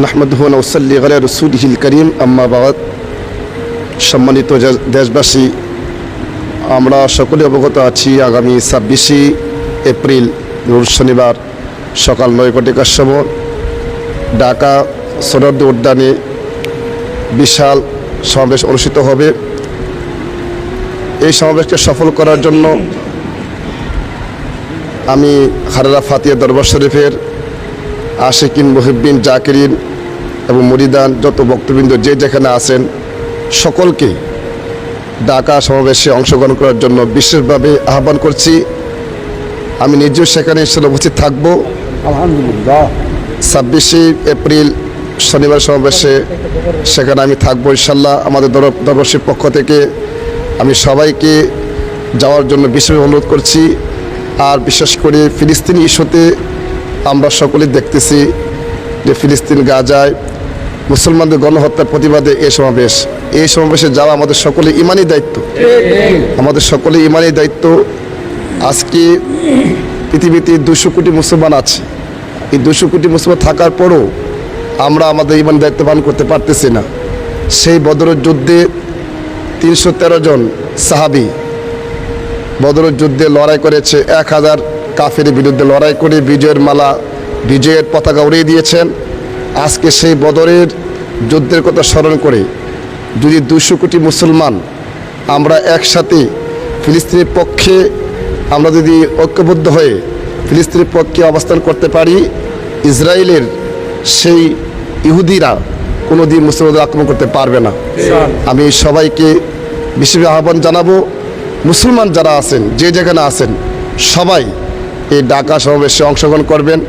নাহমাদুহু ওয়া নুসাল্লি আলা রাসূলিহিল কারীম আম্মা বা'দ। সম্মানিত দেশবাসী, আমরা সকলে অবগত আছি আগামী 26শে এপ্রিল রোজ শনিবার সকাল 9টার সময় ঢাকা সোহরাওয়ার্দী উদ্যানে বিশাল সমাবেশ অনুষ্ঠিত হবে। এই সমাবেশকে সফল করার জন্য আমি হারেরা ফাতিয়া দরবার শরীফের আশিকিন মুহিব্বিন জাকিরিন এবং মুরিদান যত ভক্তবৃন্দ যে যেখানে আছেন সকলকে ঢাকা সমাবেশে অংশগ্রহণ করার জন্য বিশেষভাবে আহ্বান করছি। আমি নিজেও সেখানে ইনশাআল্লাহ উপস্থিত থাকব। আলহামদুলিল্লাহ 26শে এপ্রিল শনিবার সমাবেশে সেখানে আমি থাকবো ইনশাআল্লাহ। আমাদের দরবারের পক্ষ থেকে আমি সবাইকে যাওয়ার জন্য বিশেষ অনুরোধ করছি। আর বিশেষ করে ফিলিস্তিনি ইস্যুতে আমরা সকলেই দেখতেছি যে ফিলিস্তিন গাজায় মুসলমানদের গণহত্যার প্রতিবাদে এই সমাবেশে যাওয়া আমাদের সকলে ইমানি দায়িত্ব। আমাদের সকলে ইমানি দায়িত্ব। আজকে পৃথিবীতে 200 কোটি মুসলমান আছে। এই 200 কোটি মুসলমান থাকার পরও আমরা আমাদের ইমানি দায়িত্ব পালন করতে পারতেছি না। সেই বদরের যুদ্ধে 313 জন সাহাবী বদরের যুদ্ধে লড়াই করেছে। 1000 কাফের বিরুদ্ধে লড়াই করে বিজয়ের পতাকা উড়িয়ে দিয়েছেন। আজকে সেই বদরের যুদ্ধের কথা স্মরণ করে যদি 200 কোটি মুসলমান আমরা একসাথে ফিলিস্তিনের পক্ষে আমরা যদি ঐক্যবদ্ধ হয়ে ফিলিস্তিনের পক্ষে অবস্থান করতে পারি, ইসরায়েলের সেই ইহুদিরা কোনো দিন মুসলমানদের আক্রমণ করতে পারবে না। আমি সবাইকে বিশেষ আহ্বান জানাবো, মুসলমান যারা আছেন যে যেখানে আছেন সবাই এই ঢাকা সমাবেশে অংশগ্রহণ করবেন।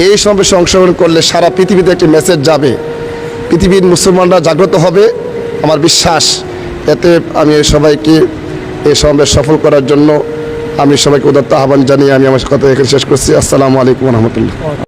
এই সমাবেশে অংশগ্রহণ করলে সারা পৃথিবীতে একটি মেসেজ যাবে, পৃথিবীর মুসলমানরা জাগ্রত হবে। আমার বিশ্বাস এতে আমি সবাইকে এই সমাবেশ সফল করার জন্য আমি সবাইকে উদাত্ত আহ্বান জানিয়ে আমি আমার কথা এখানে শেষ করছি। আসসালামু আলাইকুম ওয়া রাহমাতুল্লাহ।